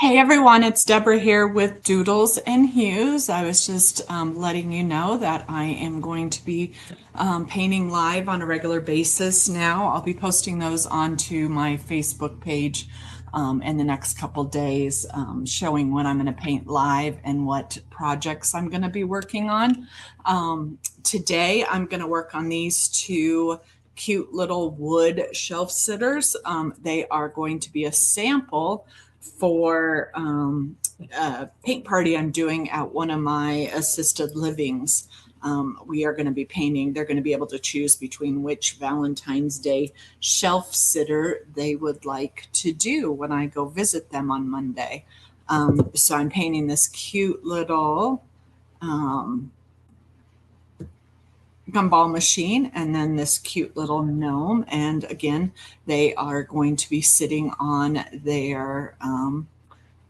Hey everyone, it's Deborah here with Doodles and Hues. I was just letting you know that I am going to be painting live on a regular basis now. I'll be posting those onto my Facebook page in the next couple days, showing when I'm going to paint live and what projects I'm going to be working on. Today I'm going to work on these two cute little wood shelf sitters. They are going to be a sample for a paint party I'm doing at one of my assisted livings. We are going to be painting. They're going to be able to choose between which Valentine's Day shelf sitter they would like to do when I go visit them on Monday. So I'm painting this cute little gumball machine and then this cute little gnome, and again they are going to be sitting on their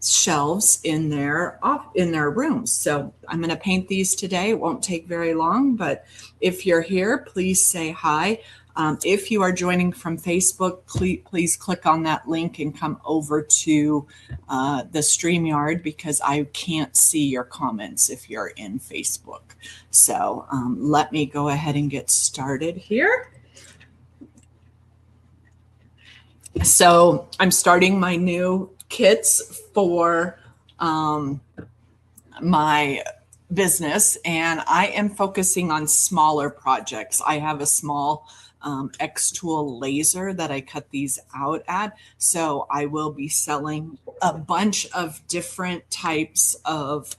shelves in their rooms. So I'm going to paint these today. It won't take very long, but if you're here, please say hi. If you are joining from Facebook, please click on that link and come over to the StreamYard, because I can't see your comments if you're in Facebook. So let me go ahead and get started here. So I'm starting my new kits for my business, and I am focusing on smaller projects. I have a small X-Tool laser that I cut these out at. So I will be selling a bunch of different types of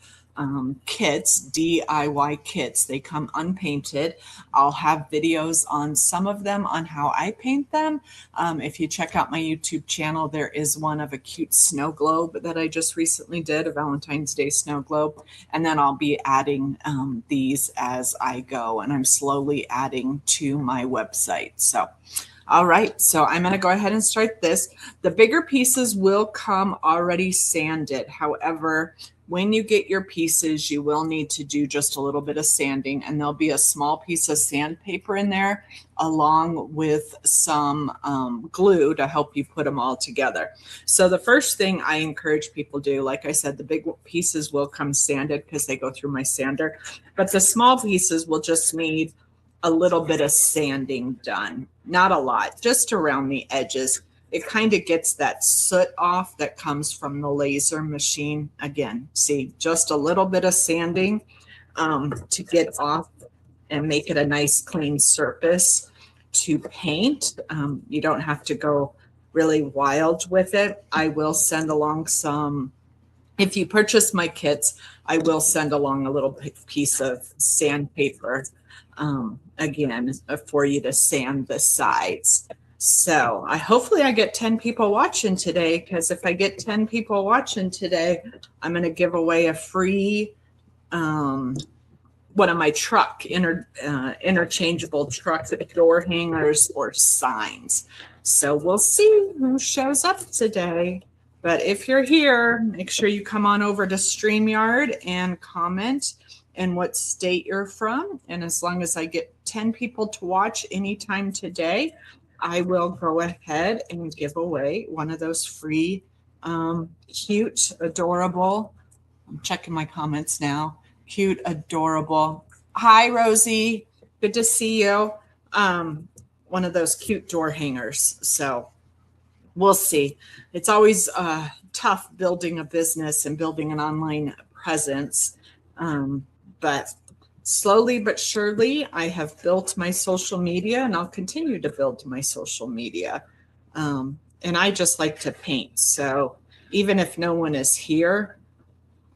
kits, DIY kits. They come unpainted. I'll have videos on some of them on how I paint them. If you check out my YouTube channel, there is one of a cute snow globe that I just recently did, a Valentine's Day snow globe. And then I'll be adding these as I go, and I'm slowly adding to my website. So all right, so I'm going to go ahead and start this. The bigger pieces will come already sanded. However, when you get your pieces, you will need to do just a little bit of sanding, and there'll be a small piece of sandpaper in there along with some glue to help you put them all together. So the first thing I encourage people to do, like I said, the big pieces will come sanded because they go through my sander, but the small pieces will just need a little bit of sanding done. Not a lot, just around the edges. It kind of gets that soot off that comes from the laser machine. Again, see, just a little bit of sanding to get off and make it a nice clean surface to paint. You don't have to go really wild with it. I will send along some, if you purchase my kits, I will send along a little piece of sandpaper again for you to sand the sides. So hopefully I get 10 people watching today, because if I get 10 people watching today, I'm going to give away a free one of my truck interchangeable truck door hangers or signs. So we'll see who shows up today. But if you're here, make sure you come on over to StreamYard and comment and what state you're from. And as long as I get 10 people to watch anytime today, I will go ahead and give away one of those free, cute, adorable, I'm checking my comments now, cute, adorable, hi, Rosie, good to see you, one of those cute door hangers. So we'll see. It's always tough building a business and building an online presence, but slowly but surely, I have built my social media, and I'll continue to build my social media. And I just like to paint. So even if no one is here,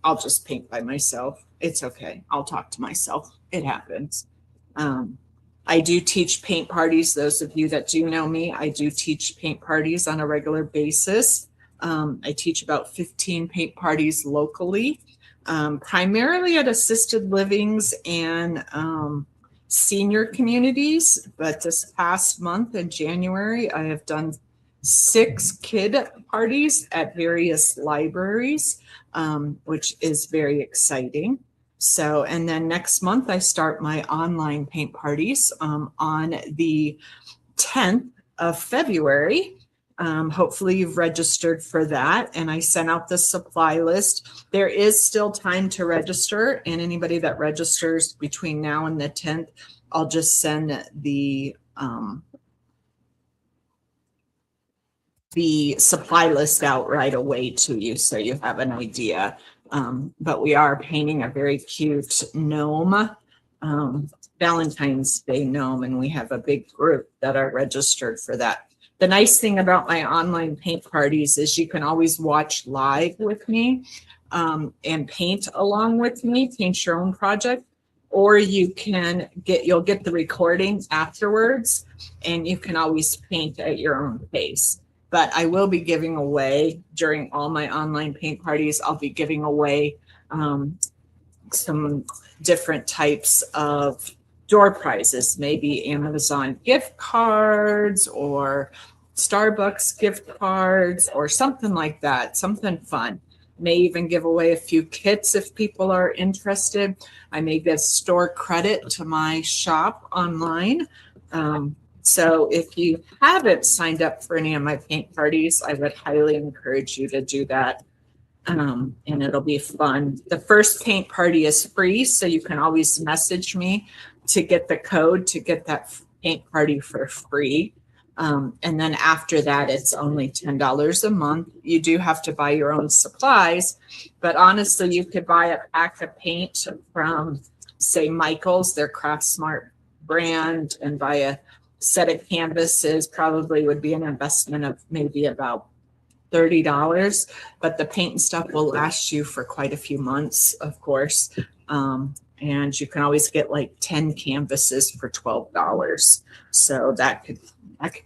I'll just paint by myself. It's okay. I'll talk to myself. It happens. I do teach paint parties. Those of you that do know me, I do teach paint parties on a regular basis. I teach about 15 paint parties locally. Primarily at assisted livings and senior communities. But this past month in January, I have done 6 kid parties at various libraries, which is very exciting. So, and then next month, I start my online paint parties on the 10th of February. Hopefully you've registered for that. And I sent out the supply list. There is still time to register, and anybody that registers between now and the 10th, I'll just send the supply list out right away to you so you have an idea. But we are painting a very cute gnome, Valentine's Day gnome, and we have a big group that are registered for that. The nice thing about my online paint parties is you can always watch live with me and paint along with me, paint your own project, or you'll get the recording afterwards, and you can always paint at your own pace. But I will be giving away during all my online paint parties, I'll be giving away some different types of door prizes, maybe Amazon gift cards or Starbucks gift cards or something like that, something fun. May even give away a few kits if people are interested. I may give store credit to my shop online. So if you haven't signed up for any of my paint parties, I would highly encourage you to do that. And it'll be fun. The first paint party is free, so you can always message me to get the code to get that paint party for free. And then after that, it's only $10 a month. You do have to buy your own supplies, but honestly, you could buy a pack of paint from, say, Michael's, their Craft Smart brand, and buy a set of canvases. Probably would be an investment of maybe about $30, but the paint and stuff will last you for quite a few months, of course. And you can always get like 10 canvases for $12. So that could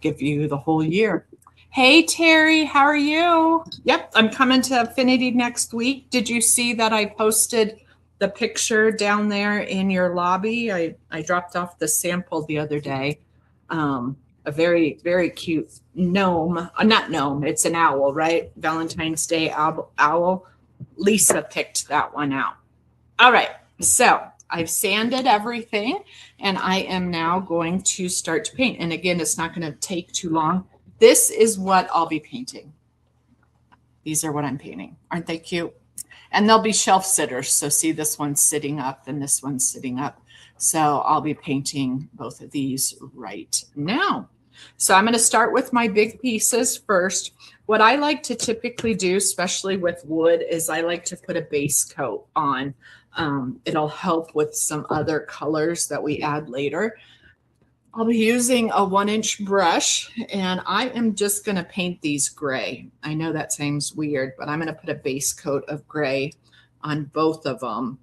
give you the whole year. Hey, Terry, how are you? Yep, I'm coming to Affinity next week. Did you see that I posted the picture down there in your lobby? I dropped off the sample the other day. A very, very cute gnome, not gnome, it's an owl, right? Valentine's Day owl. Lisa picked that one out. All right, so I've sanded everything, and I am now going to start to paint. And again, it's not going to take too long. This is what I'll be painting. These are what I'm painting. Aren't they cute? And they'll be shelf sitters. So see, this one's sitting up and this one's sitting up. So I'll be painting both of these right now. So I'm going to start with my big pieces first. What I like to typically do, especially with wood, is I like to put a base coat on. It'll help with some other colors that we add later. I'll be using a 1-inch brush, and I am just going to paint these gray. I know that seems weird, but I'm going to put a base coat of gray on both of them.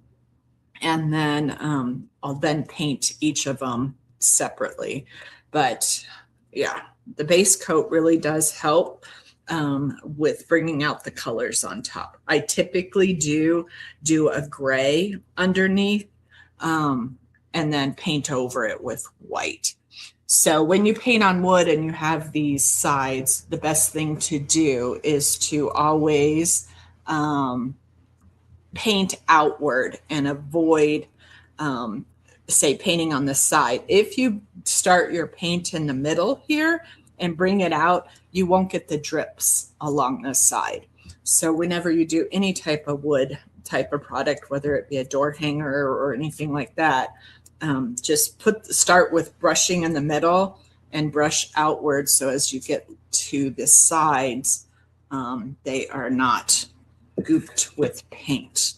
And then I'll then paint each of them separately. But yeah, the base coat really does help with bringing out the colors on top. I typically do a gray underneath and then paint over it with white. So when you paint on wood and you have these sides, the best thing to do is to always paint outward and avoid, say, painting on the side. If you start your paint in the middle here and bring it out, you won't get the drips along the side. So whenever you do any type of wood type of product, whether it be a door hanger or anything like that, just start with brushing in the middle and brush outward. So as you get to the sides, they are not gooped with paint.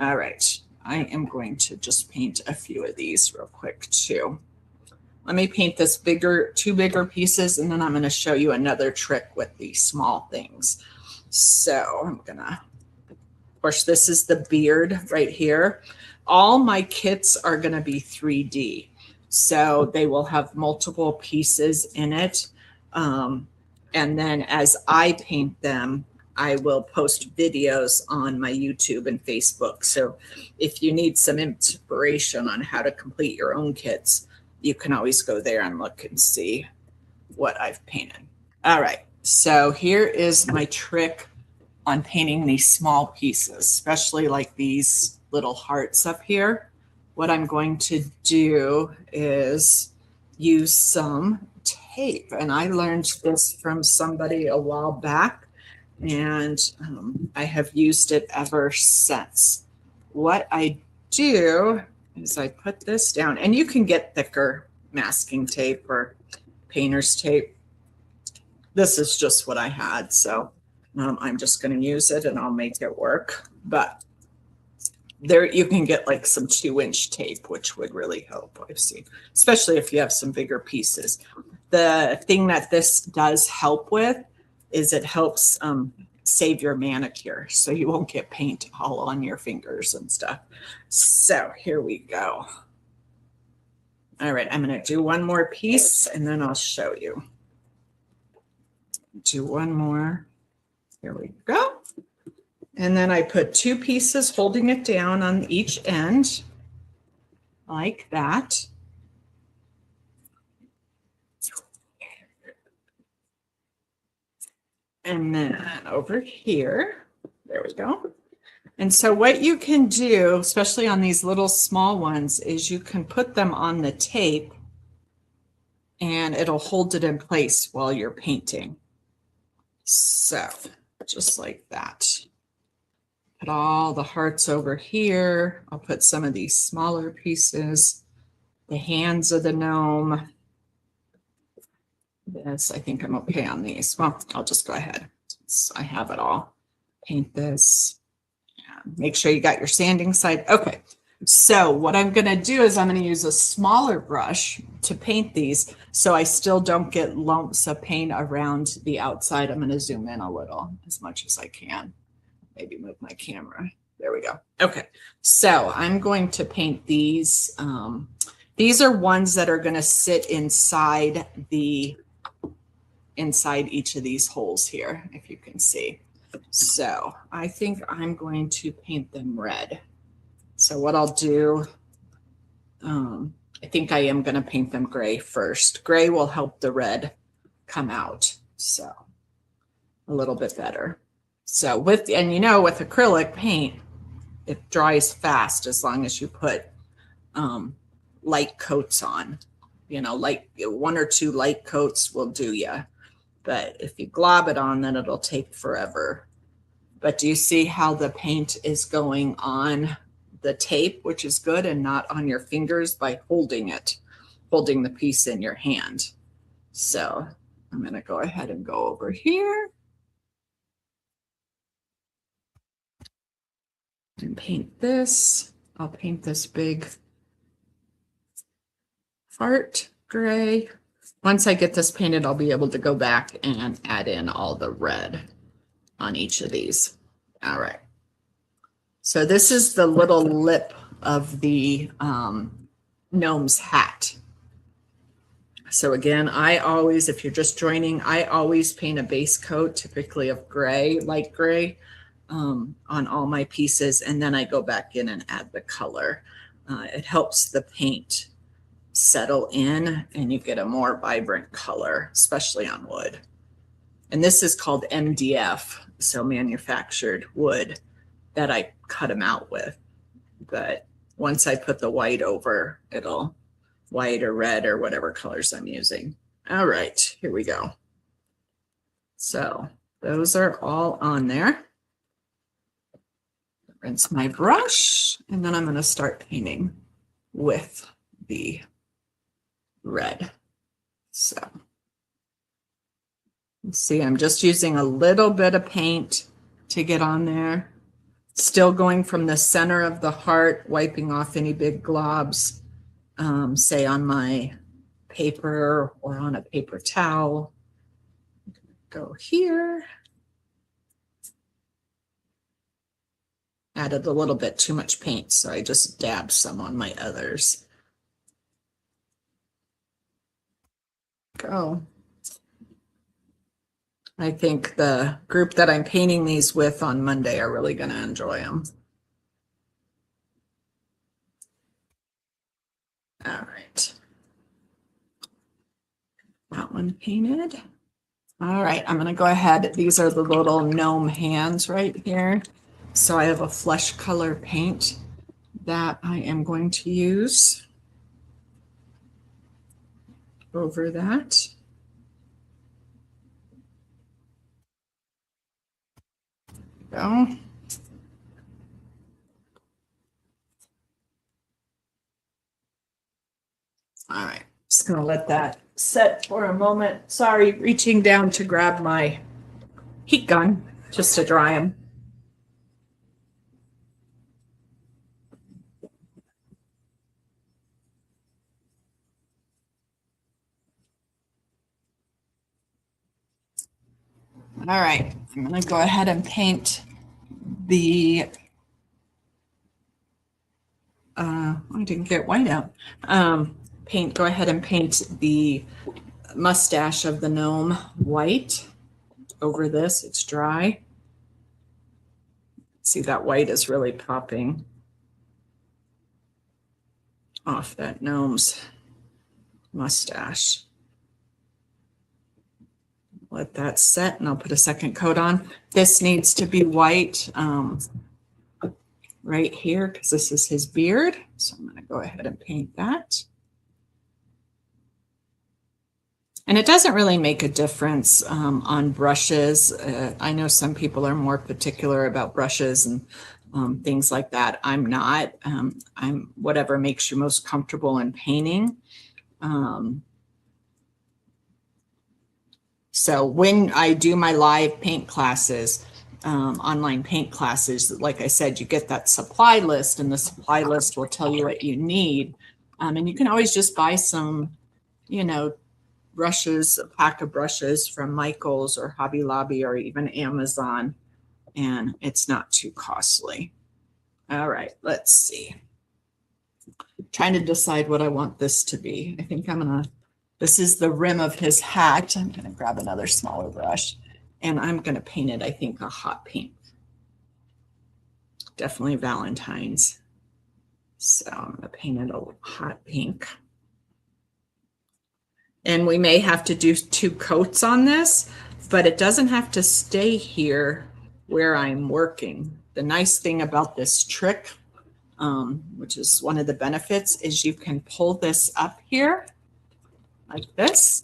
All right, I am going to just paint a few of these real quick too. Let me paint this two bigger pieces, and then I'm going to show you another trick with these small things. So I'm gonna, of course, this is the beard right here. All my kits are going to be 3D, so they will have multiple pieces in it. And then as I paint them, I will post videos on my YouTube and Facebook. So if you need some inspiration on how to complete your own kits, you can always go there and look and see what I've painted. All right, so here is my trick on painting these small pieces, especially like these little hearts up here. What I'm going to do is use some tape. And I learned this from somebody a while back, and I have used it ever since. What I do is I put this down, and you can get thicker masking tape or painter's tape. This is just what I had, so I'm just going to use it and I'll make it work. But there you can get like some 2-inch tape, which would really help, I've seen, especially if you have some bigger pieces. The thing that this does help with is it helps save your manicure, so you won't get paint all on your fingers and stuff. So here we go. All right, I'm going to do one more piece and then I'll show you. Do one more. Here we go. And then I put 2 pieces holding it down on each end like that. And then over here, there we go. And so what you can do, especially on these little small ones, is you can put them on the tape and it'll hold it in place while you're painting. So just like that. Put all the hearts over here. I'll put some of these smaller pieces, the hands of the gnome. This, I think I'm okay on these. Well, I'll just go ahead. I have it all. Paint this. Make sure you got your sanding side. Okay. So what I'm going to do is I'm going to use a smaller brush to paint these so I still don't get lumps of paint around the outside. I'm going to zoom in a little as much as I can. Maybe move my camera. There we go. Okay. So I'm going to paint these. These are ones that are going to sit inside each of these holes here, if you can see. So I think I'm going to paint them red. So what I'll do, I think I am going to paint them gray first. Gray will help the red come out, so a little bit better. So with acrylic paint, it dries fast as long as you put light coats on. You know, like 1 or 2 light coats will do you. But if you glob it on, then it'll take forever. But do you see how the paint is going on the tape, which is good, and not on your fingers by holding the piece in your hand? So I'm going to go ahead and go over here and paint this. I'll paint this big heart gray. Once I get this painted, I'll be able to go back and add in all the red on each of these. All right. So this is the little lip of the gnome's hat. So again, I always, if you're just joining, I always paint a base coat, typically of gray, light gray, on all my pieces. And then I go back in and add the color. It helps the paint settle in and you get a more vibrant color, especially on wood. And this is called MDF, so manufactured wood, that I cut them out with. But once I put the white over, it'll white or red or whatever colors I'm using. All right, here we go. So those are all on there. Rinse my brush, and then I'm going to start painting with the red. So see, I'm just using a little bit of paint to get on there. Still going from the center of the heart, wiping off any big globs, say on my paper or on a paper towel. Go here. Added a little bit too much paint, so I just dabbed some on my others. Go. I think the group that I'm painting these with on Monday are really going to enjoy them. All right. That one painted. All right, I'm going to go ahead. These are the little gnome hands right here. So I have a flesh color paint that I am going to use over that. Go. All right, just gonna let that set for a moment. Sorry, reaching down to grab my heat gun just to dry them. All right, I'm gonna go ahead and paint the, I didn't get white out. Go ahead and paint the mustache of the gnome white over this. It's dry. See, that white is really popping off that gnome's mustache. Let that set and I'll put a second coat on. This needs to be white right here because this is his beard. So I'm going to go ahead and paint that. And it doesn't really make a difference on brushes. I know some people are more particular about brushes and things like that. I'm not. I'm whatever makes you most comfortable in painting. So when I do my live paint classes, online paint classes, like I said, you get that supply list and the supply list will tell you what you need. And you can always just buy some, you know, brushes, a pack of brushes from Michael's or Hobby Lobby or even Amazon, and it's not too costly. All right, let's see. Trying to decide what I want this to be. I think I'm gonna, this is the rim of his hat. I'm gonna grab another smaller brush and I'm gonna paint it, I think, a hot pink. Definitely Valentine's. So I'm gonna paint it a hot pink. And we may have to do 2 coats on this, but it doesn't have to stay here where I'm working. The nice thing about this trick, which is one of the benefits, is you can pull this up here like this.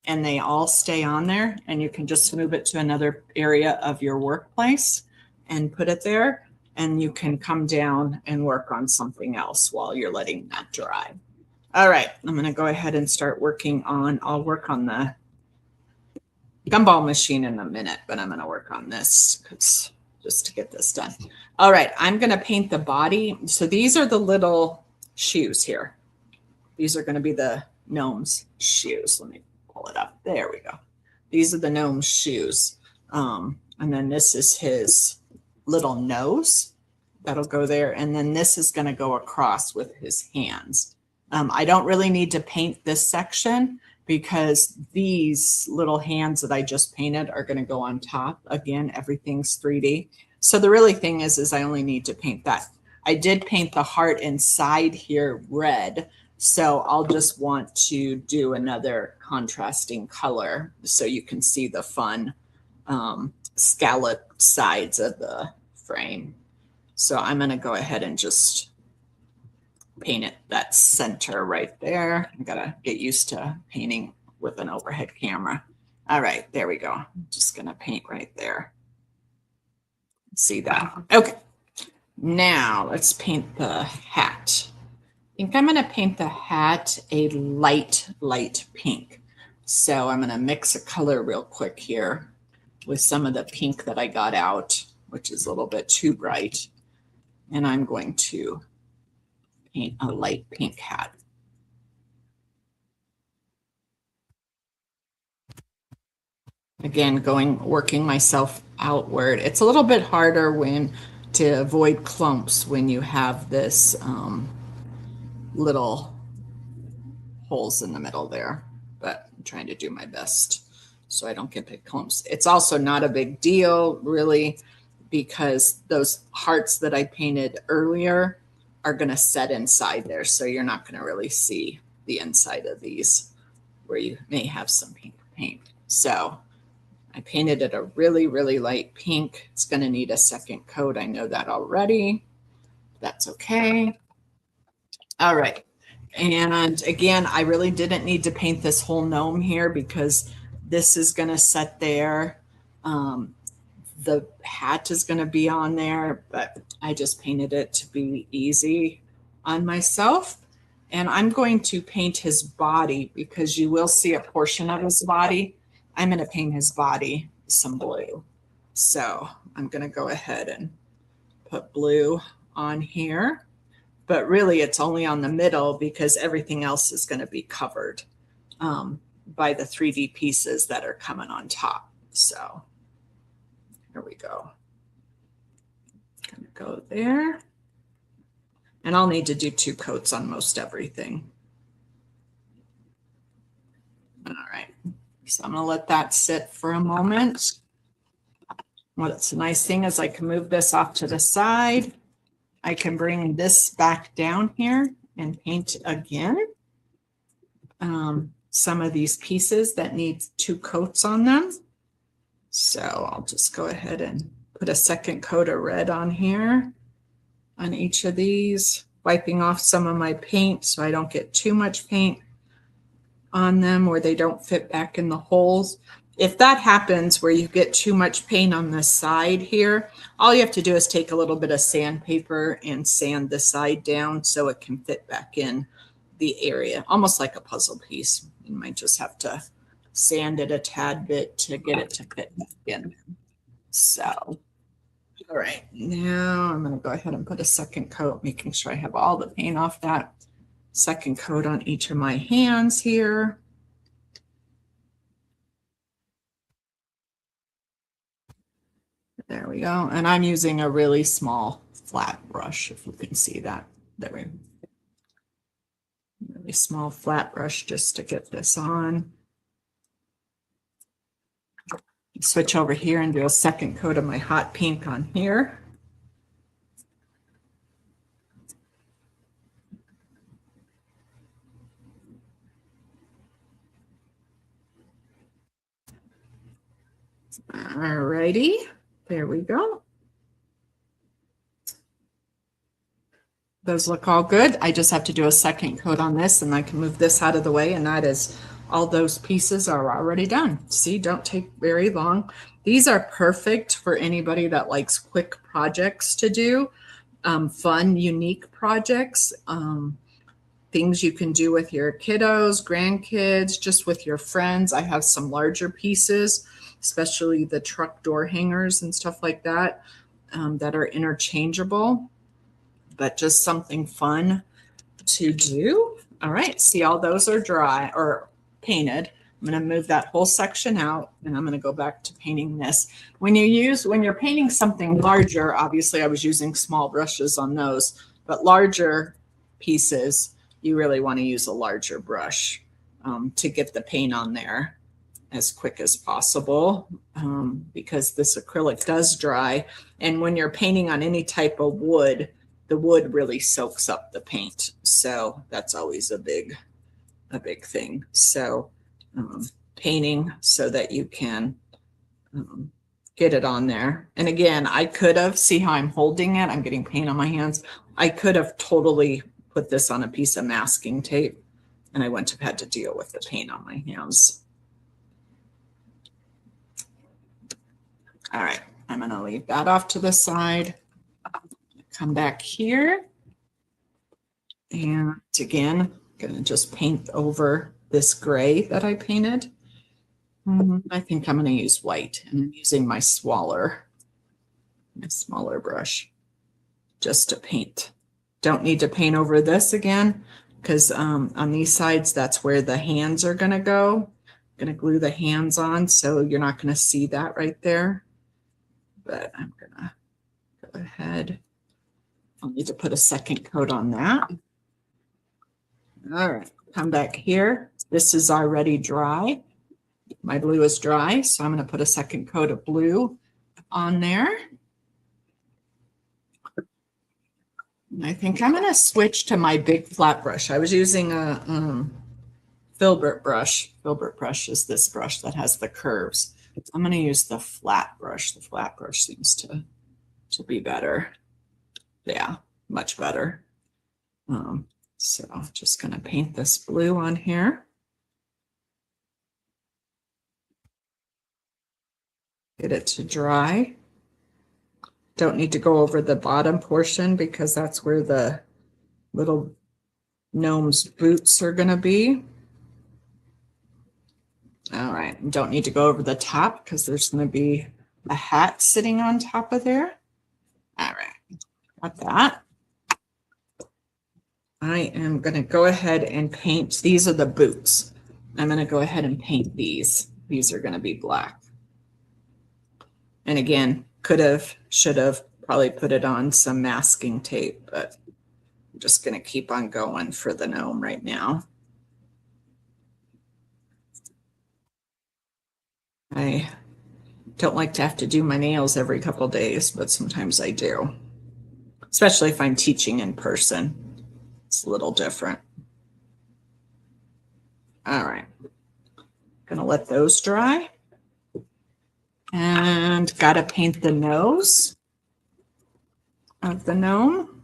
And they all stay on there and you can just move it to another area of your workplace and put it there. And you can come down and work on something else while you're letting that dry. All right, I'm going to go ahead and start working on, I'll work on the gumball machine in a minute, but I'm going to work on this because just to get this done. All right, I'm going to paint the body. So these are the little shoes here. These are going to be the gnome's shoes. Let me pull it up. There we go. These are the gnome's shoes. And then this is his little nose. That'll go there. And then this is going to go across with his hands. I don't really need to paint this section because these little hands that I just painted are going to go on top. Again, everything's 3D. So the really thing is I only need to paint that. I did paint the heart inside here red. So I'll just want to do another contrasting color so you can see the fun scallop sides of the frame. So I'm going to go ahead and just paint it that center right there. I gotta get used to painting with an overhead camera. All right, there we go. I'm just gonna paint right there. See that? Okay, now let's paint the hat. I think I'm gonna paint the hat a light pink. So I'm gonna mix a color real quick here with some of the pink that I got out, which is a little bit too bright. And I'm going to paint a light pink hat. Again, working myself outward. It's a little bit harder to avoid clumps when you have this little holes in the middle there, but I'm trying to do my best so I don't get big clumps. It's also not a big deal really because those hearts that I painted earlier are going to set inside there. So you're not going to really see the inside of these where you may have some pink paint. So I painted it a really, really light pink. It's going to need a second coat. I know that already. That's okay. All right. And again, I really didn't need to paint this whole gnome here because this is going to set there. The hat is going to be on there, but I just painted it to be easy on myself. And I'm going to paint his body because you will see a portion of his body. I'm going to paint his body some blue. So I'm going to go ahead and put blue on here. But really, it's only on the middle because everything else is going to be covered by the 3D pieces that are coming on top. So here we go. Gonna go there. And I'll need to do 2 coats on most everything. All right, so I'm gonna let that sit for a moment. What's the nice thing is I can move this off to the side. I can bring this back down here and paint again. Some of these pieces that need 2 coats on them. So I'll just go ahead and put a second coat of red on here on each of these, wiping off some of my paint so I don't get too much paint on them where they don't fit back in the holes. If that happens where you get too much paint on the side here, all you have to do is take a little bit of sandpaper and sand the side down so it can fit back in the area, almost like a puzzle piece. You might just have to sand it a tad bit to get it to fit back in. So, all right, now I'm going to go ahead and put a second coat, making sure I have all the paint off that. Second coat on each of my hands here. There we go. And I'm using a really small flat brush, if you can see that. There we go. Really small flat brush just to get this on. Switch over here and do a second coat of my hot pink on here. All righty, there we go. Those look all good. I just have to do a second coat on this and I can move this out of the way, and that is all those pieces are already done. See, don't take very long. These are perfect for anybody that likes quick projects to do, fun, unique projects, things you can do with your kiddos, grandkids, just with your friends. I have some larger pieces, especially the truck door hangers and stuff like that, that are interchangeable, but just something fun to do. All right, see, all those are dry or painted. I'm going to move that whole section out and I'm going to go back to painting this. When you're painting something larger, obviously I was using small brushes on those, but larger pieces, you really want to use a larger brush to get the paint on there as quick as possible, because this acrylic does dry. And when you're painting on any type of wood, the wood really soaks up the paint. So that's always a big thing. So painting so that you can get it on there. And again, I could have, see how I'm holding it? I'm getting paint on my hands. I could have totally put this on a piece of masking tape and I wouldn't have had to deal with the paint on my hands. All right, I'm going to leave that off to the side. Come back here. And again, I'm going to just paint over this gray that I painted. I think I'm going to use white, and I'm using my smaller brush just to paint. Don't need to paint over this again because on these sides, that's where the hands are going to go. I'm going to glue the hands on, so you're not going to see that right there. But I'm going to go ahead. I'll need to put a second coat on that. All right, come back here. This is already dry. My blue is dry, so I'm going to put a second coat of blue on there. And I think I'm going to switch to my big flat brush. I was using a filbert brush. Filbert brush is this brush that has the curves. I'm going to use the flat brush. The flat brush seems to be better. Yeah, much better. So I'm just going to paint this blue on here. Get it to dry. Don't need to go over the bottom portion because that's where the little gnome's boots are going to be. All right, don't need to go over the top because there's going to be a hat sitting on top of there. All right, got that. I am going to go ahead and paint. These are the boots. I'm going to go ahead and paint these. These are going to be black. And again, could have, should have probably put it on some masking tape, but I'm just going to keep on going for the gnome right now. I don't like to have to do my nails every couple days, but sometimes I do, especially if I'm teaching in person. It's a little different. All right, gonna let those dry. And gotta paint the nose of the gnome.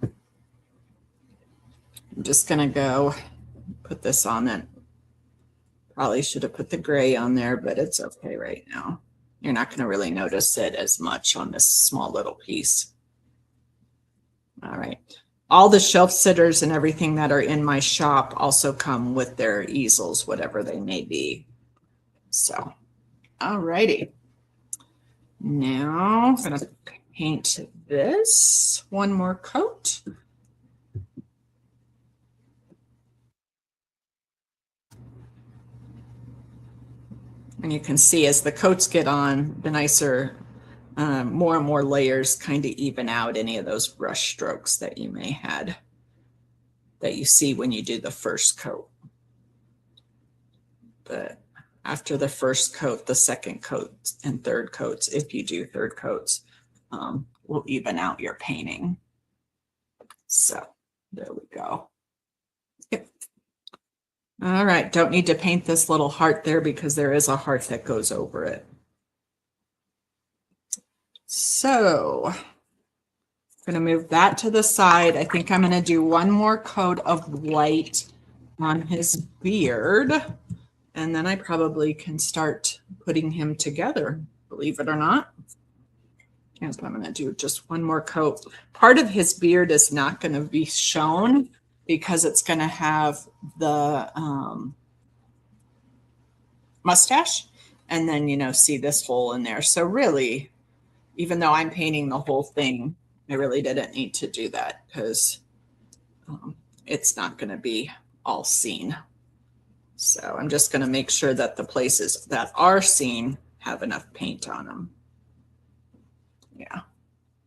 I'm just gonna go put this on it. Probably should have put the gray on there, but it's okay right now. You're not gonna really notice it as much on this small little piece. All right. All the shelf sitters and everything that are in my shop also come with their easels, whatever they may be. So, all righty. Now I'm going to paint this one more coat. And you can see as the coats get on, the nicer, more and more layers kind of even out any of those brush strokes that you may had, that you see when you do the first coat. But after the first coat, the second coat and third coats, if you do third coats, will even out your painting. So there we go. Yep. All right, don't need to paint this little heart there because there is a heart that goes over it. So I'm going to move that to the side. I think I'm going to do one more coat of white on his beard. And then I probably can start putting him together, believe it or not. Yes, I'm going to do just one more coat. Part of his beard is not going to be shown because it's going to have the mustache. And then, you know, see this hole in there. So really, even though I'm painting the whole thing, I really didn't need to do that because it's not going to be all seen. So I'm just going to make sure that the places that are seen have enough paint on them. Yeah,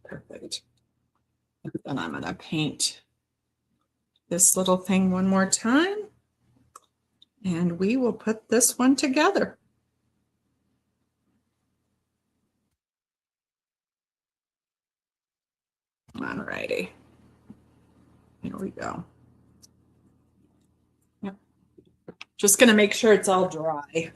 perfect. Then I'm going to paint this little thing one more time. And we will put this one together. All righty. Here we go. Yep. Just going to make sure it's all dry.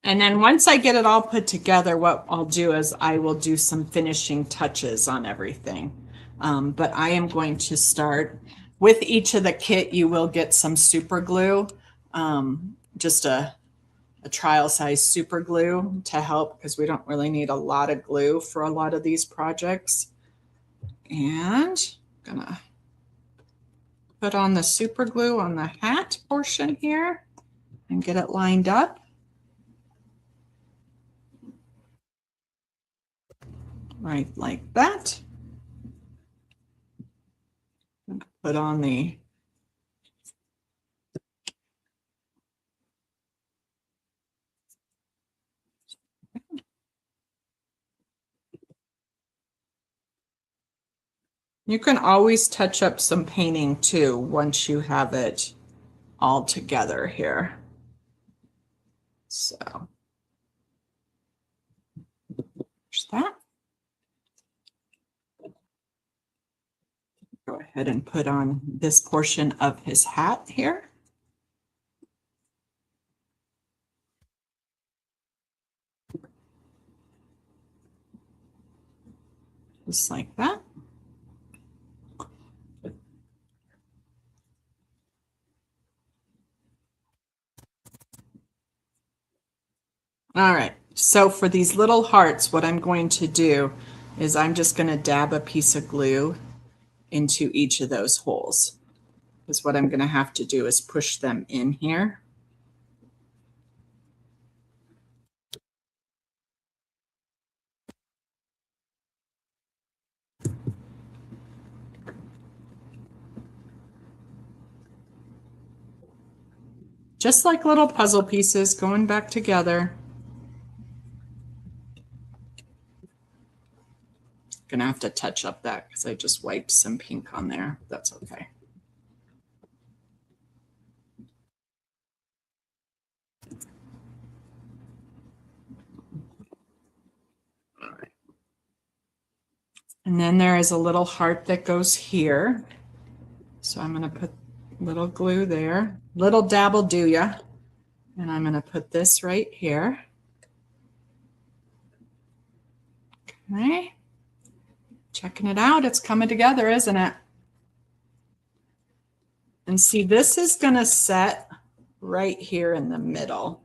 And then once I get it all put together, what I'll do is I will do some finishing touches on everything. But I am going to start with each of the kit. You will get some super glue, just a trial size super glue to help because we don't really need a lot of glue for a lot of these projects. And I'm gonna put on the super glue on the hat portion here and get it lined up. Right like that. Put on the You can always touch up some painting too once you have it all together here. So there's that. Go ahead and put on this portion of his hat here. Just like that. All right, so for these little hearts, what I'm going to do is I'm just going to dab a piece of glue into each of those holes. Because what I'm going to have to do is push them in here. Just like little puzzle pieces going back together. Gonna have to touch up that because I just wiped some pink on there. That's okay. All right. And then there is a little heart that goes here. So I'm gonna put a little glue there. Little dab will do ya. And I'm gonna put this right here. Okay. Checking it out. It's coming together, isn't it? And see, this is going to set right here in the middle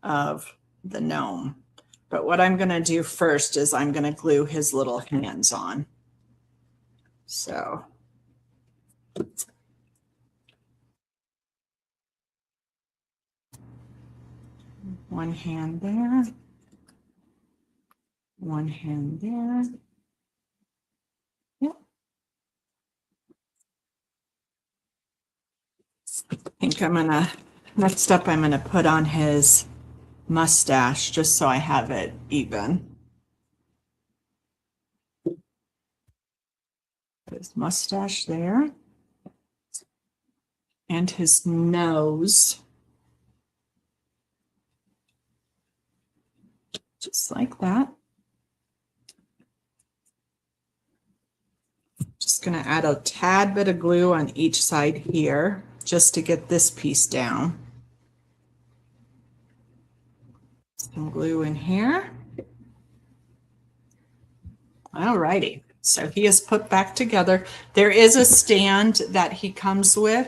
of the gnome. But what I'm going to do first is I'm going to glue his little hands on. So one hand there, one hand there. Yep. I think I'm going to, next up, I'm going to put on his mustache just so I have it even. His mustache there. And his nose. Just like that. Just going to add a tad bit of glue on each side here just to get this piece down. Some glue in here. All righty. So he is put back together. There is a stand that he comes with.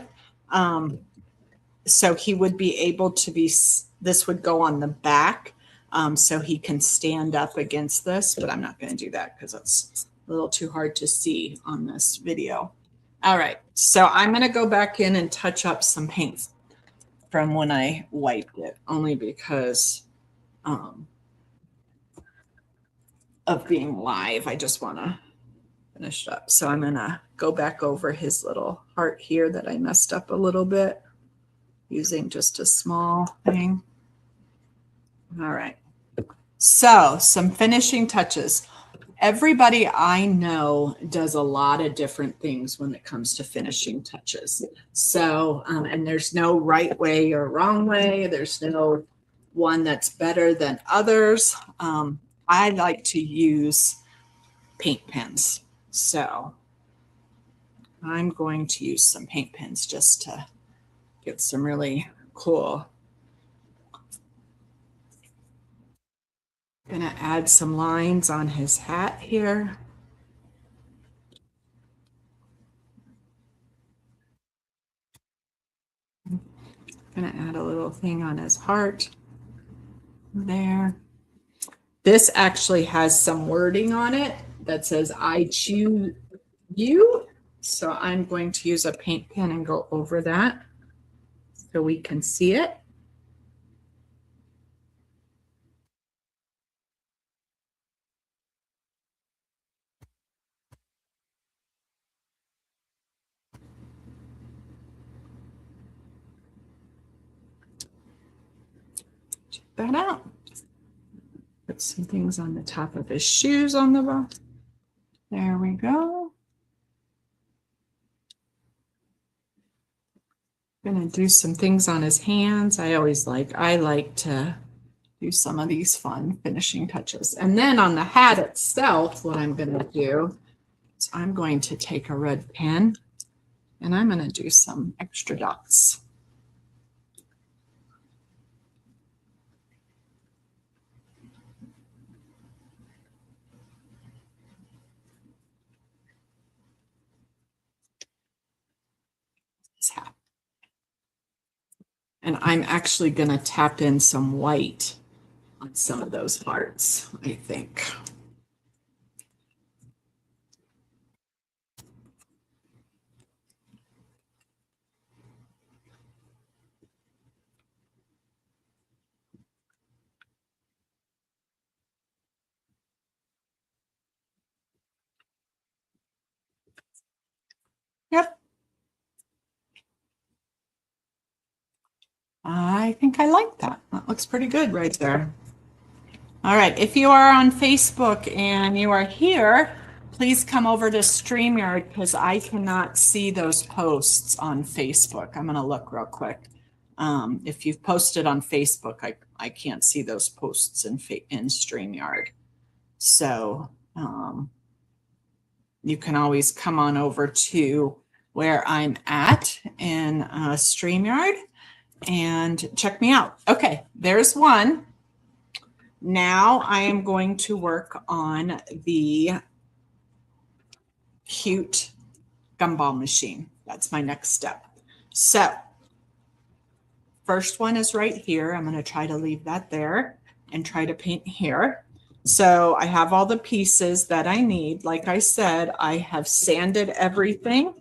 So he would be able to be, this would go on the back. So he can stand up against this, but I'm not going to do that because it's a little too hard to see on this video. All right, so I'm going to go back in and touch up some paint from when I wiped it, only because of being live. I just want to finish it up. So I'm going to go back over his little heart here that I messed up a little bit using just a small thing. All right. So some finishing touches. Everybody I know does a lot of different things when it comes to finishing touches. So, and there's no right way or wrong way. There's no one that's better than others. I like to use paint pens. So I'm going to use some paint pens just to get some really cool. Gonna add some lines on his hat here. Gonna add a little thing on his heart there. This actually has some wording on it that says, "I choose you." So I'm going to use a paint pen and go over that so we can see it. Check that out. Put some things on the top of his shoes on the box. There we go. Gonna do some things on his hands. I like to do some of these fun finishing touches. And then on the hat itself, what I'm gonna do is I'm going to take a red pen and I'm gonna do some extra dots. Hat. And I'm actually going to tap in some white on some of those parts, I think. Yep. I think I like that. That looks pretty good right there. All right, if you are on Facebook and you are here, please come over to StreamYard because I cannot see those posts on Facebook. I'm going to look real quick. If you've posted on Facebook, I can't see those posts in StreamYard. So you can always come on over to where I'm at in StreamYard and check me out. Okay, there's one. Now I am going to work on the cute gumball machine. That's my next step. So first one is right here. I'm going to try to leave that there and try to paint here. So I have all the pieces that I need. Like I said, I have sanded everything.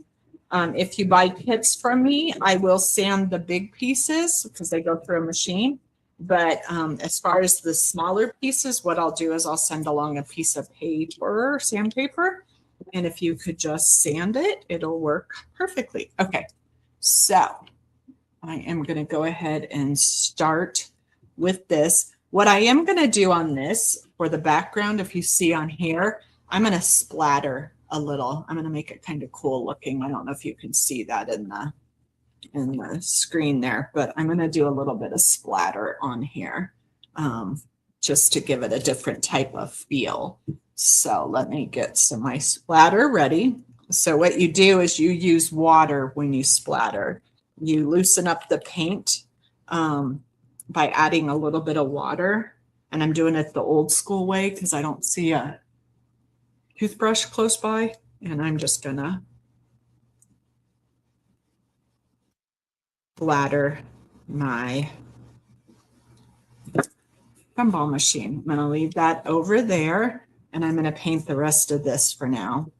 If you buy kits from me, I will sand the big pieces because they go through a machine. But as far as the smaller pieces, what I'll do is I'll send along a piece of paper, sandpaper. And if you could just sand it, it'll work perfectly. Okay, so I am going to go ahead and start with this. What I am going to do on this for the background, if you see on here, I'm going to splatter a little. I'm going to make it kind of cool looking. I don't know if you can see that in the screen there, but I'm going to do a little bit of splatter on here just to give it a different type of feel. So let me get some of my splatter ready. So what you do is you use water when you splatter. You loosen up the paint by adding a little bit of water. And I'm doing it the old school way because I don't see a toothbrush close by. And I'm just going to splatter my gumball machine. I'm going to leave that over there and I'm going to paint the rest of this for now.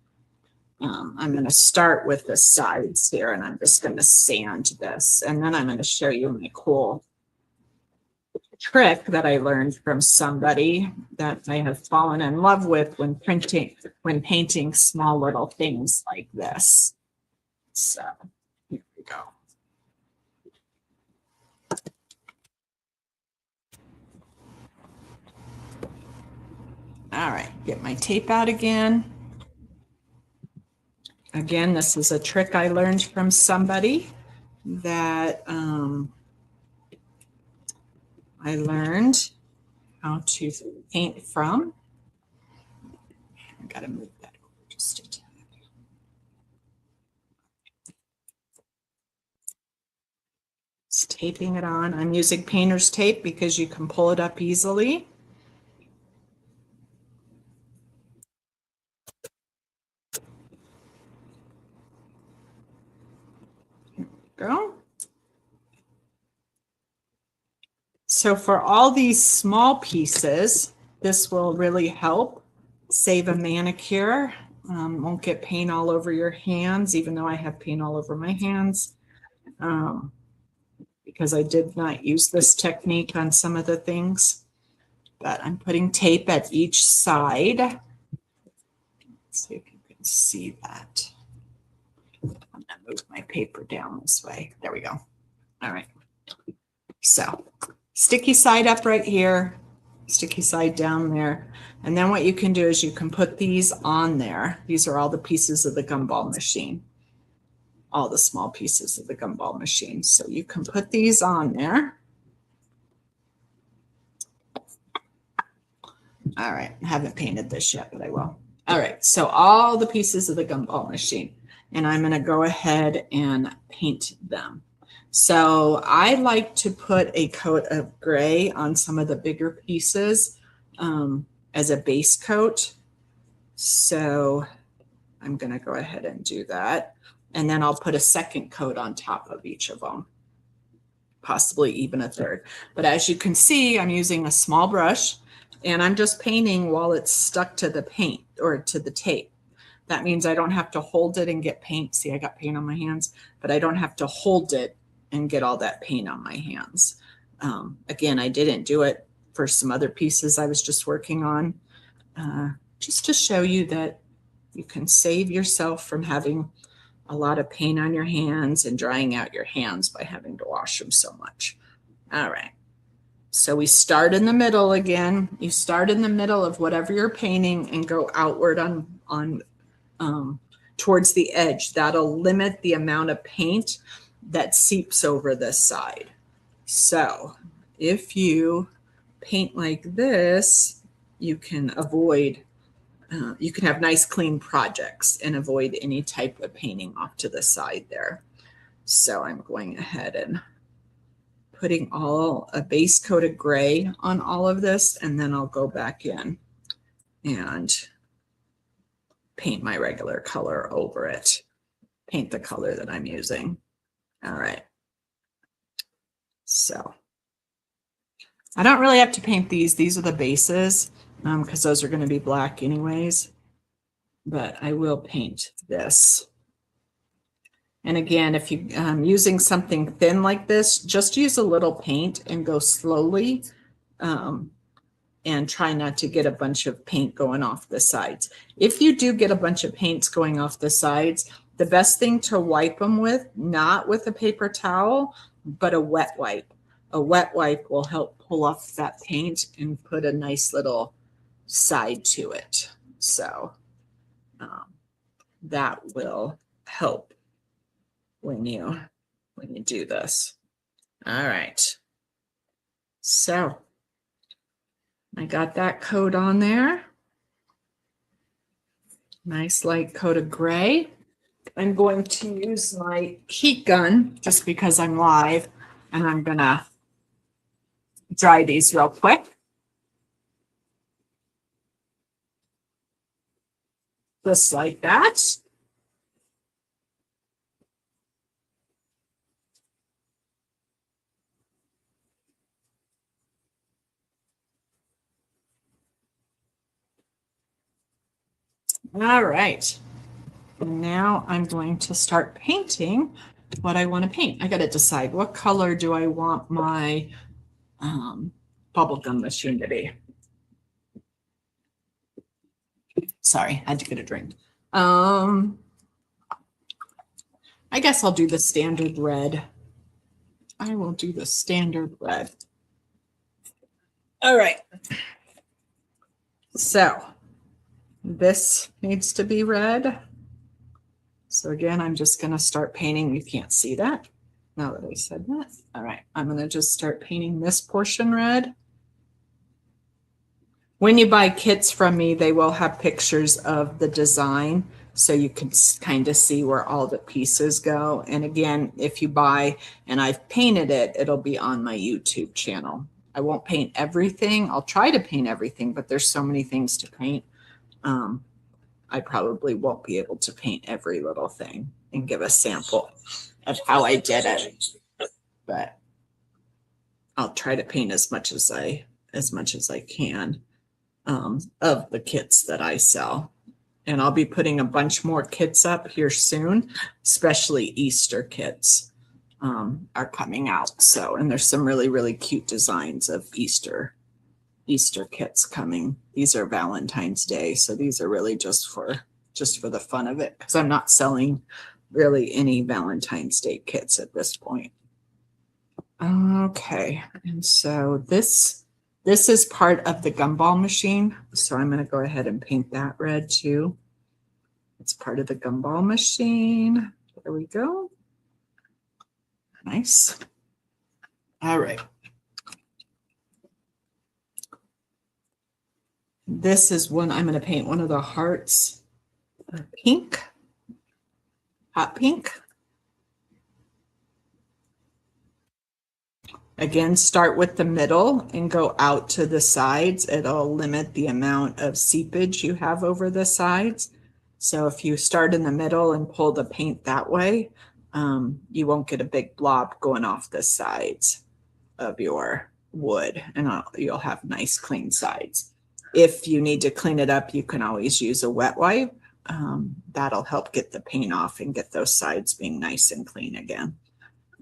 I'm going to start with the sides here and I'm just going to sand this. And then I'm going to show you my cool trick that I learned from somebody that I have fallen in love with when painting small little things like this. So here we go. All right, get my tape out again. Again, this is a trick I learned from somebody that I learned how to paint from. I gotta move that over just a tad. Just taping it on. I'm using painter's tape because you can pull it up easily. Here we go. So for all these small pieces, this will really help save a manicure. Won't get paint all over your hands, even though I have paint all over my hands. Because I did not use this technique on some of the things. But I'm putting tape at each side. Let's see if you can see that. I'm going to move my paper down this way. There we go. All right. So sticky side up right here, sticky side down there. And then what you can do is you can put these on there. These are all the pieces of the gumball machine. all the small pieces of the gumball machine. So you can put these on there. All right, I haven't painted this yet, but I will. All right, so all the pieces of the gumball machine, and I'm gonna go ahead and paint them. So I like to put a coat of gray on some of the bigger pieces as a base coat. So I'm gonna go ahead and do that. And then I'll put a second coat on top of each of them, possibly even a third. But as you can see, I'm using a small brush and I'm just painting while it's stuck to the paint or to the tape. That means I don't have to hold it and get paint. See, I got paint on my hands, but I don't have to hold it and get all that paint on my hands. Again, I didn't do it for some other pieces I was just working on, just to show you that you can save yourself from having a lot of paint on your hands and drying out your hands by having to wash them so much. All right. So we start in the middle again. You start in the middle of whatever you're painting and go outward on towards the edge. That'll limit the amount of paint that seeps over this side. So if you paint like this, you can avoid, you can have nice clean projects and avoid any type of painting off to the side there. So I'm going ahead and putting a base coat of gray on all of this, and then I'll go back in and paint my regular color over it. Paint the color that I'm using. All right. So I don't really have to paint these. These are the bases because those are going to be black anyways. But I will paint this. And again, if you're using something thin like this, just use a little paint and go slowly and try not to get a bunch of paint going off the sides. If you do get a bunch of paints going off the sides, the best thing to wipe them with, not with a paper towel, but a wet wipe. A wet wipe will help pull off that paint and put a nice little side to it. So that will help when you do this. All right. So I got that coat on there. Nice light coat of gray. I'm going to use my heat gun just because I'm live, and I'm gonna dry these real quick. Just like that. All right. Now I'm going to start painting what I want to paint. I got to decide what color do I want my bubblegum machine to be. Sorry, I had to get a drink. I guess I'll do the standard red. I will do the standard red. All right. So this needs to be red. So again, I'm just going to start painting. You can't see that now that I said that. All right, I'm going to just start painting this portion red. When you buy kits from me, they will have pictures of the design so you can kind of see where all the pieces go. And again, if you buy and I've painted it, it'll be on my YouTube channel. I won't paint everything. I'll try to paint everything, but there's so many things to paint. I probably won't be able to paint every little thing and give a sample of how I did it, but I'll try to paint as much as I can of the kits that I sell. And I'll be putting a bunch more kits up here soon, especially Easter kits are coming out. So, and there's some really, really cute designs of Easter kits coming. These are Valentine's Day, so these are really just for the fun of it, because I'm not selling really any Valentine's Day kits at this point. Okay, and so this is part of the gumball machine, so I'm going to go ahead and paint that red too. It's part of the gumball machine. There we go. Nice. All right. This is one I'm going to paint one of the hearts pink, hot pink. Again, start with the middle and go out to the sides. It'll limit the amount of seepage you have over the sides. So if you start in the middle and pull the paint that way, you won't get a big blob going off the sides of your wood, and you'll have nice clean sides. If you need to clean it up, you can always use a wet wipe. That'll help get the paint off and get those sides being nice and clean again.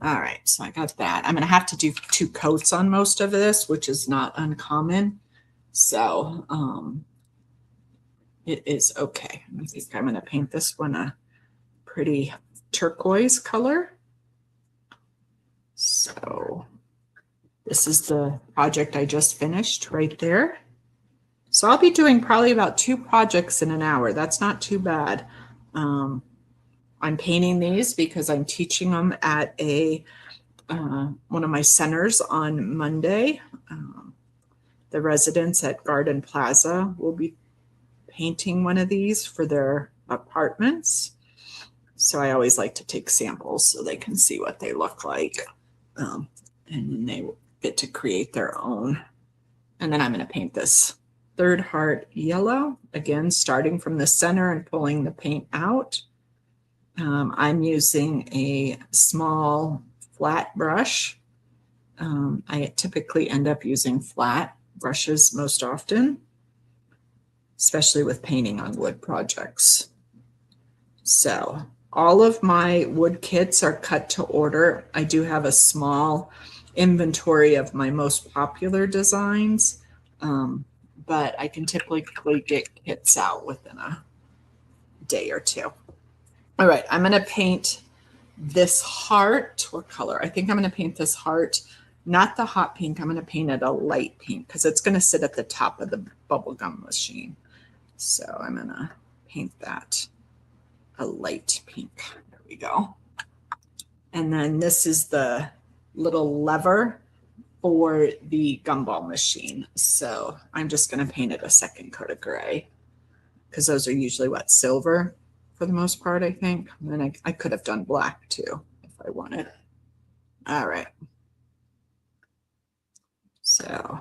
All right, so I got that. I'm going to have to do 2 coats on most of this, which is not uncommon. So it is okay. I think I'm going to paint this one a pretty turquoise color. So this is the project I just finished right there. So I'll be doing probably about 2 projects in an hour. That's not too bad. I'm painting these because I'm teaching them at one of my centers on Monday. The residents at Garden Plaza will be painting one of these for their apartments. So I always like to take samples so they can see what they look like. And then they get to create their own. And then I'm going to paint this 3rd heart yellow, again, starting from the center and pulling the paint out. I'm using a small flat brush. I typically end up using flat brushes most often, especially with painting on wood projects. So all of my wood kits are cut to order. I do have a small inventory of my most popular designs, but I can typically get kits out within a day or 2. All right, I'm going to paint this heart. What color? I think I'm going to paint this heart, not the hot pink. I'm going to paint it a light pink because it's going to sit at the top of the bubblegum machine. So I'm going to paint that a light pink. There we go. And then this is the little lever for the gumball machine. So I'm just going to paint it a 2nd coat of gray because those are usually what, silver for the most part, I think. And then I could have done black too if I wanted. All right. So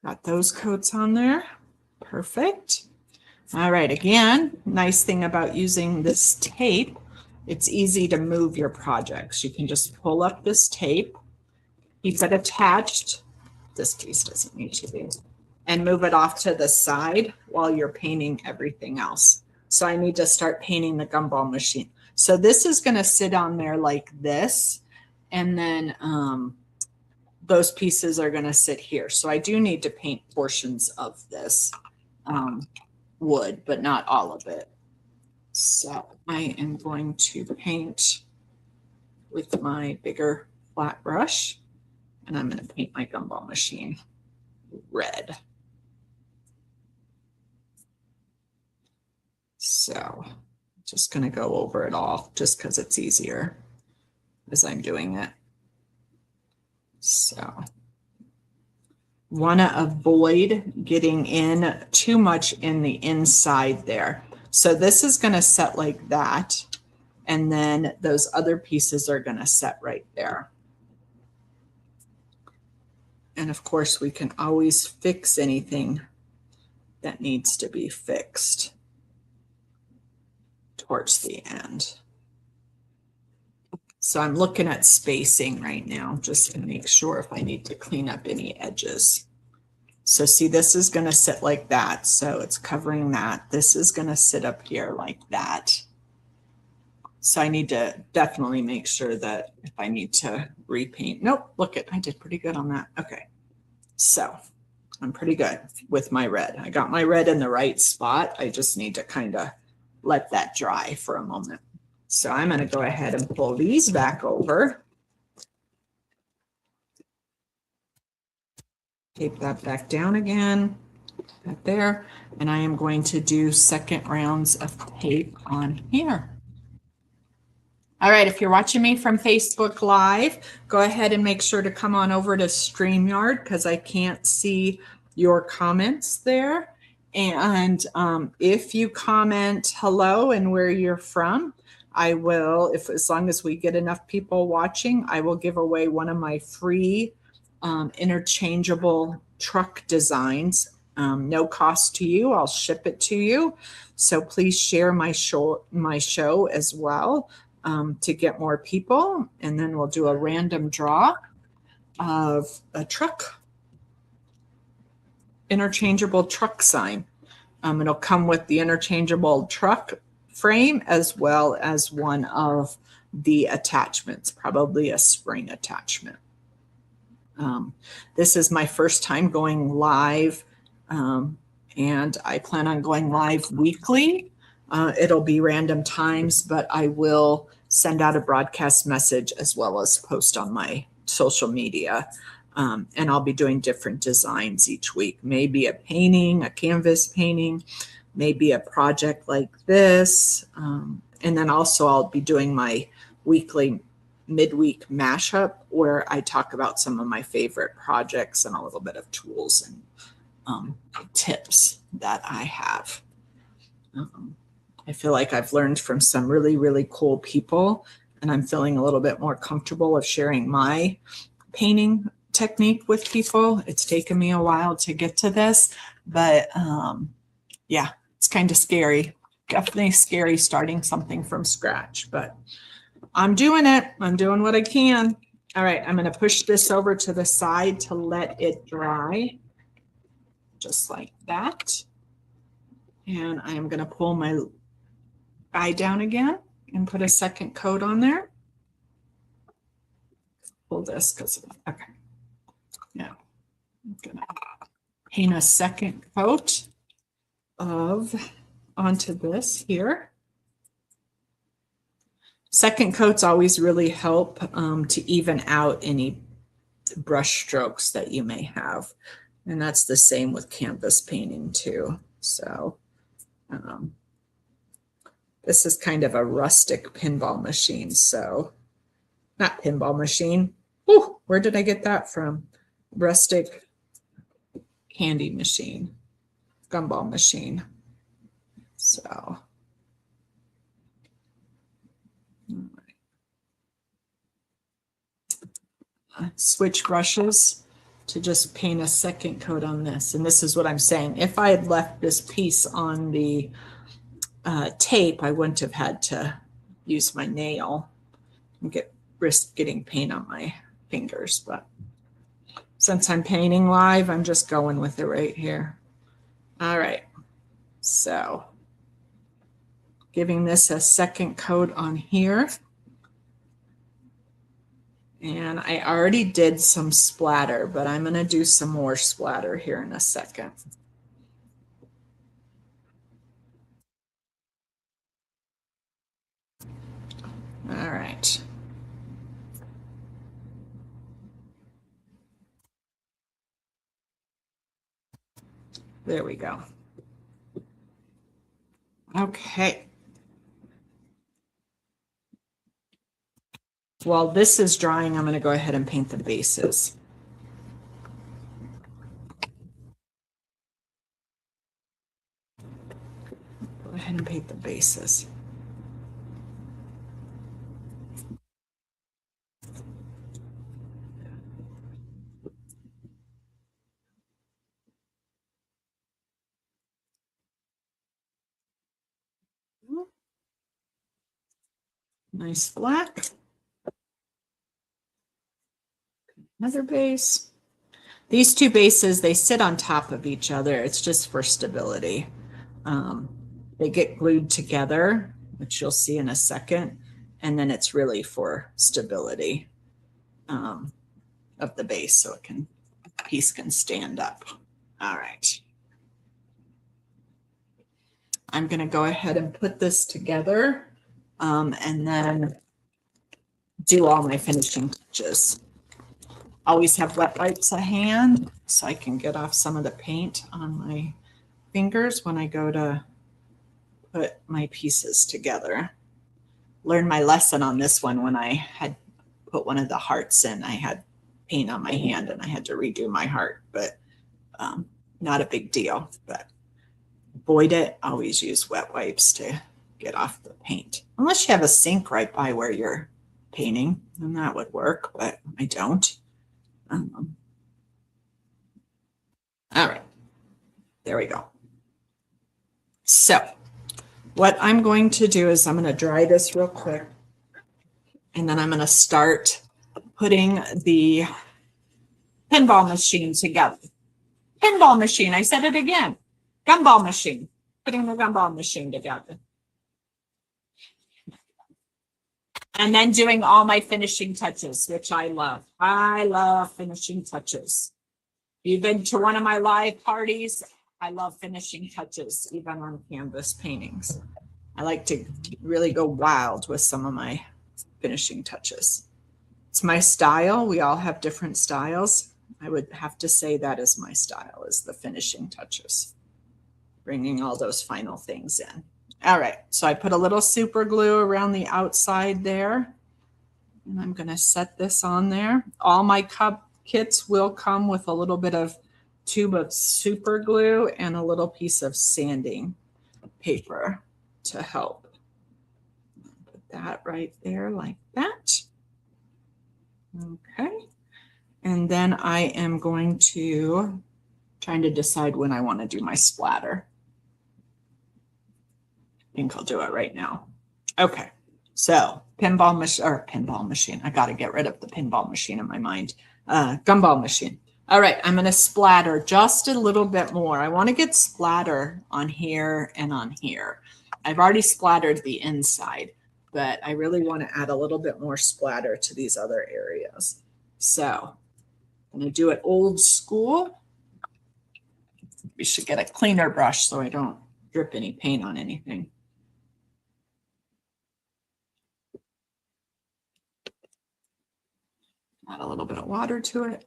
got those coats on there. Perfect. All right. Again, nice thing about using this tape, it's easy to move your projects. You can just pull up this tape, keep it attached. This piece doesn't need to be. And move it off to the side while you're painting everything else. So I need to start painting the gumball machine. So this is going to sit on there like this. And then those pieces are going to sit here. So I do need to paint portions of this wood, but not all of it. So I am going to paint with my bigger flat brush. And I'm going to paint my gumball machine red. So just going to go over it all just because it's easier as I'm doing it. So want to avoid getting in too much in the inside there. So this is going to set like that. And then those other pieces are going to set right there. And of course, we can always fix anything that needs to be fixed towards the end. So I'm looking at spacing right now just to make sure if I need to clean up any edges. So see, this is going to sit like that. So it's covering that. This is going to sit up here like that. So I need to definitely make sure that if I need to repaint, nope, look it, I did pretty good on that. Okay. So I'm pretty good with my red. I got my red in the right spot. I just need to kind of let that dry for a moment. So I'm going to go ahead and pull these back over. Tape that back down again, right there. And I am going to do second rounds of tape on here. All right, if you're watching me from Facebook Live, go ahead and make sure to come on over to StreamYard because I can't see your comments there. And if you comment hello and where you're from, I will, if as long as we get enough people watching, I will give away one of my free interchangeable truck designs. No cost to you. I'll ship it to you. So please share my show as well. To get more people, and then we'll do a random draw of a truck, interchangeable truck sign. It'll come with the interchangeable truck frame as well as one of the attachments, probably a spring attachment. This is my first time going live, and I plan on going live weekly. It'll be random times, but I will send out a broadcast message as well as post on my social media. And I'll be doing different designs each week, maybe a painting, a canvas painting, maybe a project like this. And then also I'll be doing my weekly midweek mashup where I talk about some of my favorite projects and a little bit of tools and tips that I have. I feel like I've learned from some really, really cool people, and I'm feeling a little bit more comfortable of sharing my painting technique with people. It's taken me a while to get to this, but yeah, it's kind of scary. Definitely scary starting something from scratch, but I'm doing it. I'm doing what I can. All right, I'm going to push this over to the side to let it dry, just like that. And I am going to pull my eye down again and put a second coat on there. Pull this because, okay. Yeah, I'm going to paint a second coat onto this here. Second coats always really help to even out any brush strokes that you may have. And that's the same with canvas painting too. So this is kind of a rustic pinball machine. So not pinball machine. Ooh, where did I get that from? Rustic candy machine, gumball machine. So switch brushes to just paint a second coat on this. And this is what I'm saying. If I had left this piece on the tape, I wouldn't have had to use my nail and risk getting paint on my fingers. But since I'm painting live, I'm just going with it right here. All right. So giving this a second coat on here. And I already did some splatter, but I'm going to do some more splatter here in a second. All right. There we go. Okay. While this is drying, I'm going to go ahead and paint the bases. Go ahead and paint the bases. Nice black. Another base. These two bases, they sit on top of each other. It's just for stability. They get glued together, which you'll see in a second. And then it's really for stability of the base so piece can stand up. All right. I'm going to go ahead and put this together and then do all my finishing touches. Always have wet wipes at hand so I can get off some of the paint on my fingers when I go to put my pieces together. learned my lesson on this one when I had put one of the hearts in. I had paint on my hand and I had to redo my heart, but not a big deal. But avoid it. Always use wet wipes to get off the paint. Unless you have a sink right by where you're painting, then that would work, but I don't. All right, there we go. So what I'm going to do is I'm going to dry this real quick, and then I'm going to start putting the pinball machine together. Pinball machine, I said it again. Gumball machine, putting the gumball machine together. And then doing all my finishing touches, which I love. I love finishing touches. You've been to one of my live parties. I love finishing touches, even on canvas paintings. I like to really go wild with some of my finishing touches. It's my style. We all have different styles. I would have to say that is my style, is the finishing touches, bringing all those final things in. All right, so I put a little super glue around the outside there, and I'm going to set this on there. All my cup kits will come with a little bit of tube of super glue and a little piece of sanding paper to help. Put that right there like that. Okay, and then I am going to trying to decide when I want to do my splatter. I think I'll do it right now. Okay, so pinball machine. I got to get rid of the pinball machine in my mind. Gumball machine. All right, I'm going to splatter just a little bit more. I want to get splatter on here and on here. I've already splattered the inside, but I really want to add a little bit more splatter to these other areas. So I'm going to do it old school. We should get a cleaner brush so I don't drip any paint on anything. Add a little bit of water to it.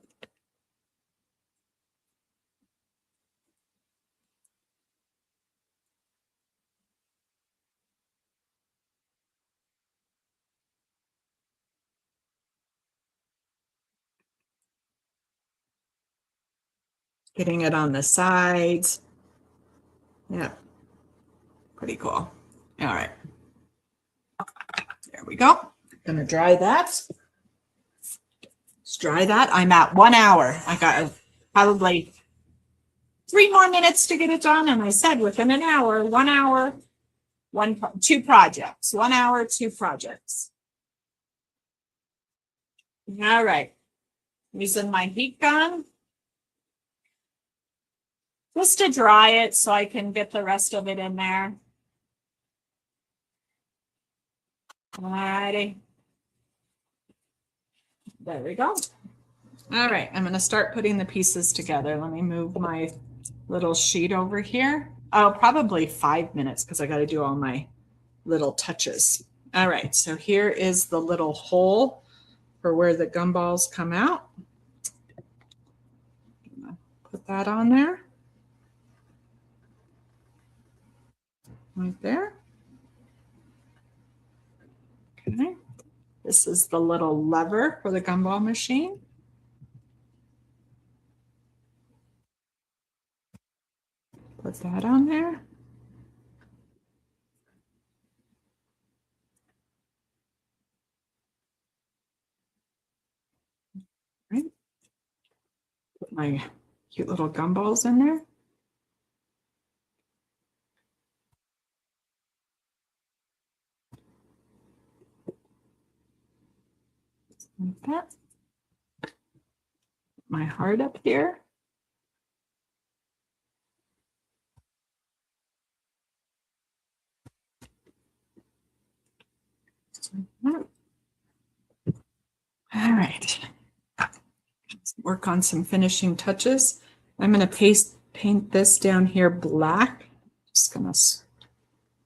Getting it on the sides. Yeah, pretty cool. All right. There we go. Gonna dry that. Let's dry that. I'm at 1 hour. I got probably 3 more minutes to get it done. And I said within an hour, 1 hour, 2 projects. 1 hour, 2 projects. All right. Using my heat gun. Just to dry it so I can get the rest of it in there. All righty. There we go. All right, I'm going to start putting the pieces together. Let me move my little sheet over here. Oh, probably 5 minutes because I got to do all my little touches. All right, so here is the little hole for where the gumballs come out. Put that on there. Right there. Okay. This is the little lever for the gumball machine. Put that on there. Right. Put my cute little gumballs in there. Like that. My heart up here. All right. Let's work on some finishing touches. I'm going to paint this down here black. Just going to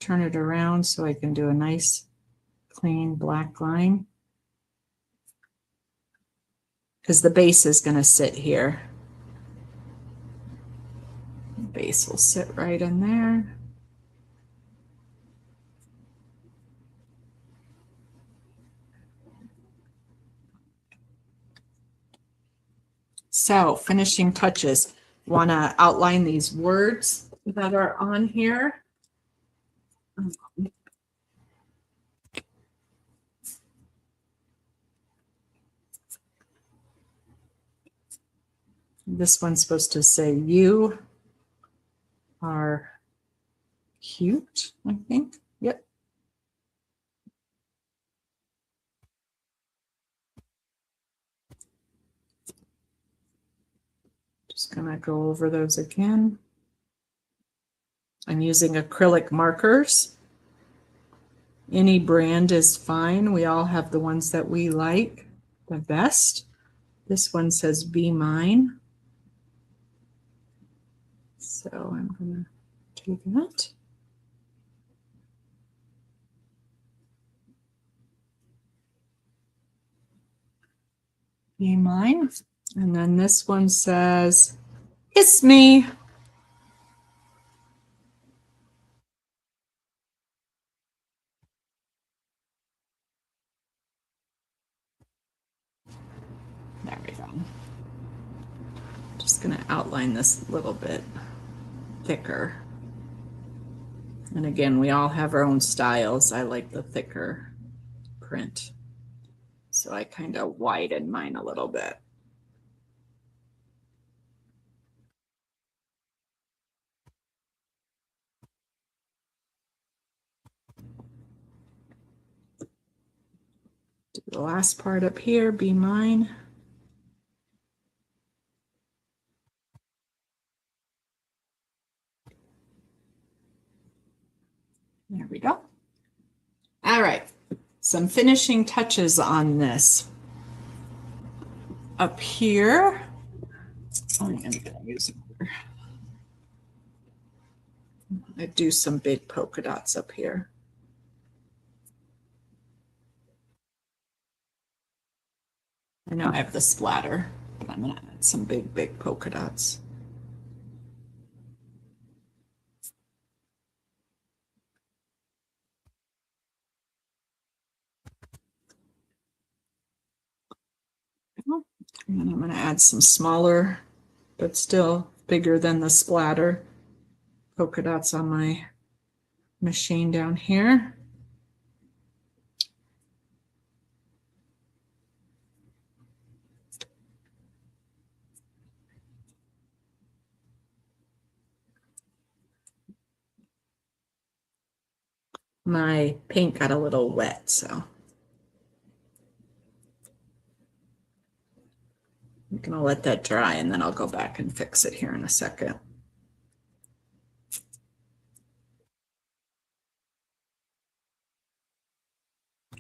turn it around so I can do a nice clean black line. Because the base is going to sit here. The base will sit right in there. So finishing touches. Want to outline these words that are on here. This one's supposed to say you are cute, I think. Yep. Just gonna go over those again. I'm using acrylic markers. Any brand is fine. We all have the ones that we like the best. This one says Be Mine. So I'm gonna do that. Be Mine. And then this one says, It's me. There we go. Just going to outline this a little bit thicker. And again, we all have our own styles. I like the thicker print. So I kind of widen mine a little bit. Do the last part up here, Be Mine. There we go. All right, some finishing touches on this. Up here, I'm going to use it here. I do some big polka dots up here. I know I have the splatter, but I'm going to add some big polka dots. And then I'm going to add some smaller, but still bigger than the splatter polka dots on my machine down here. My paint got a little wet, so I'm going to let that dry and then I'll go back and fix it here in a second.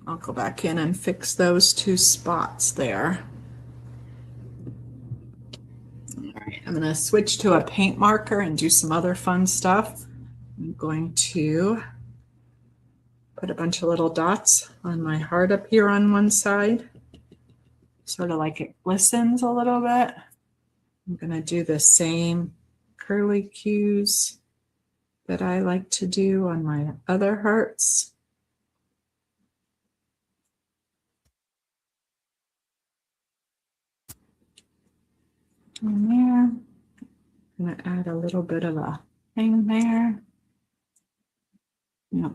I'll go back in and fix those two spots there. All right, I'm going to switch to a paint marker and do some other fun stuff. I'm going to put a bunch of little dots on my heart up here on one side, sort of like it glistens a little bit. I'm going to do the same curly cues that I like to do on my other hearts. And there, I'm going to add a little bit of a thing there. Yep.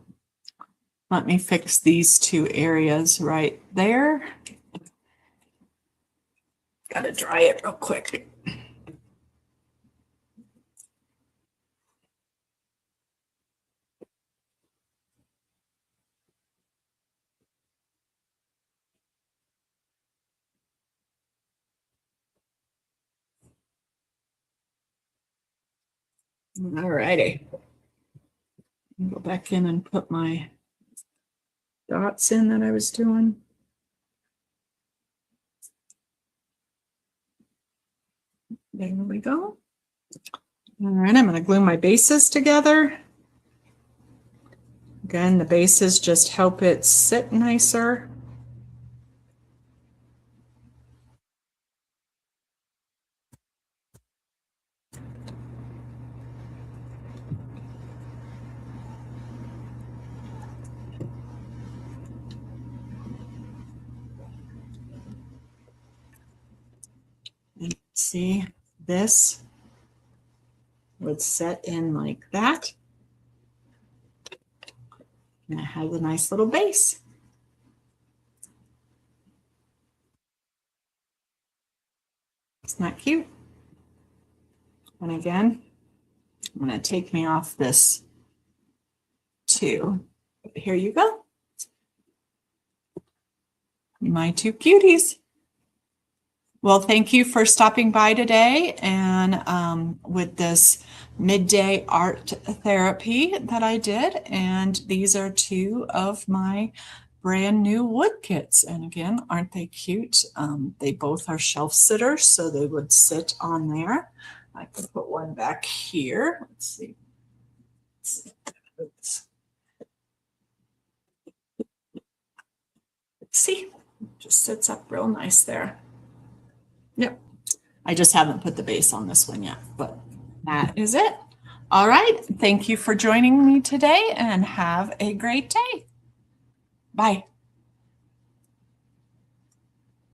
Let me fix these two areas right there. Got to dry it real quick. All righty. Go back in and put my dots in that I was doing. There we go. All right, I'm going to glue my bases together. Again, the bases just help it sit nicer. See, this would set in like that. And it has a nice little base. Isn't that cute? And again, I'm going to take me off this too. Here you go. My two cuties. Well, thank you for stopping by today and with this midday art therapy that I did. And these are two of my brand new wood kits. And again, aren't they cute? They both are shelf sitters, so they would sit on there. I can put one back here. Let's see. Oops. See, just sits up real nice there. Yep. I just haven't put the base on this one yet, but that is it. All right. Thank you for joining me today and have a great day. Bye.